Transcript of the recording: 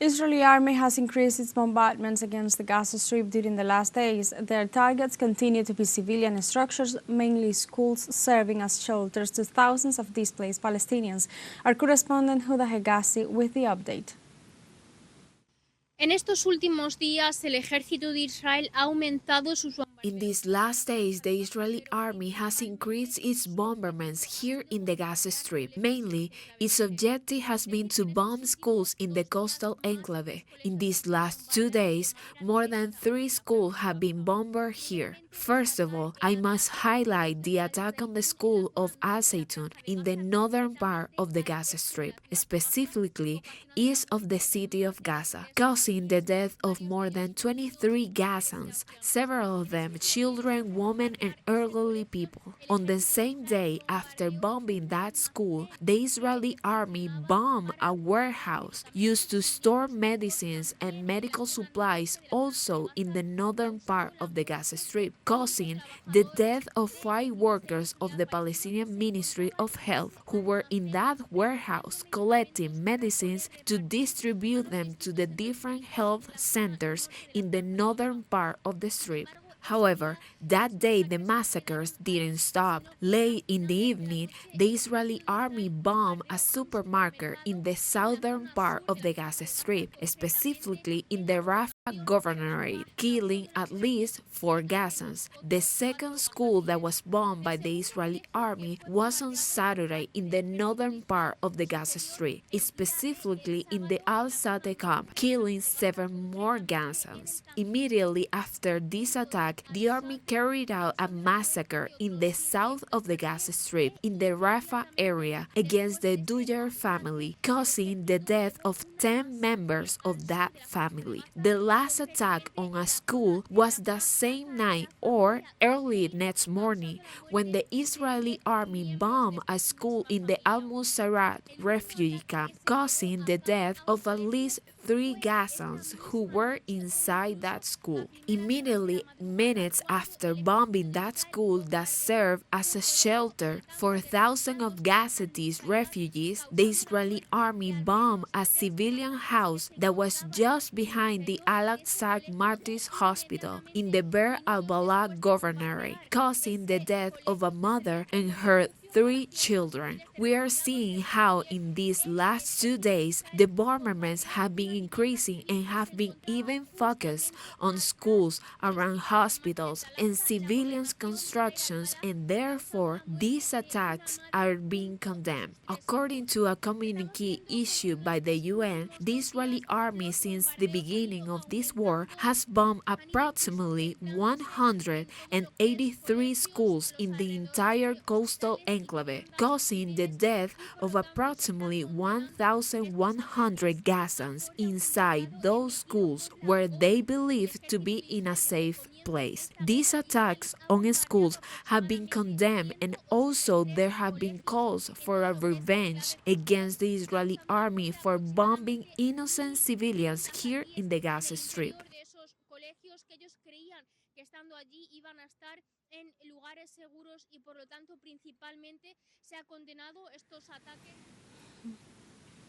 Israeli army has increased its bombardments against the Gaza Strip during the last days. Their targets continue to be civilian structures, mainly schools, serving as shelters to thousands of displaced Palestinians. Our correspondent Huda Hegazi with the update. En estos últimos días, el ejército de Israel ha aumentado sus bombardeos. In these last days, the Israeli army has increased its bombardments here in the Gaza Strip. Mainly, its objective has been to bomb schools in the coastal enclave. In these last 2 days, more than 3 schools have been bombarded here. First of all, I must highlight the attack on the school of Al-Zaytun in the northern part of the Gaza Strip, specifically east of the city of Gaza, causing the death of more than 23 Gazans, several of them children, women, and elderly people. On the same day after bombing that school, the Israeli army bombed a warehouse used to store medicines and medical supplies also in the northern part of the Gaza Strip, causing the death of 5 workers of the Palestinian Ministry of Health who were in that warehouse collecting medicines to distribute them to the different health centers in the northern part of the Strip. However, that day the massacres didn't stop. Late in the evening, the Israeli army bombed a supermarket in the southern part of the Gaza Strip, specifically in the Rafah governorate, killing at least 4 Gazans. The second school that was bombed by the Israeli army was on Saturday in the northern part of the Gaza Strip, specifically in the Al-Sateh camp, killing 7 more Gazans. Immediately after this attack, the army carried out a massacre in the south of the Gaza Strip, in the Rafah area, against the Duyar family, causing the death of 10 members of that family. The last attack on a school was the same night or early next morning when the Israeli army bombed a school in the Al-Musarat refugee camp, causing the death of at least 3 Gazans who were inside that school. Immediately, minutes after bombing that school that served as a shelter for thousands of Gazatese refugees, the Israeli army bombed a civilian house that was just behind the Al-Aqsa Martyrs Hospital in the Beer al-Bala governorate, causing the death of a mother and her 3 children. We are seeing how in these last 2 days the bombardments have been increasing and have been even focused on schools, around hospitals, and civilians' constructions, and therefore these attacks are being condemned. According to a communique issued by the UN, the Israeli army since the beginning of this war has bombed approximately 183 schools in the entire coastal enclave, causing the death of approximately 1,100 Gazans inside those schools where they believed to be in a safe place. These attacks on schools have been condemned, and also there have been calls for a revenge against the Israeli army for bombing innocent civilians here in the Gaza Strip. Estando allí iban a estar en lugares seguros y por lo tanto principalmente se ha condenado estos ataques.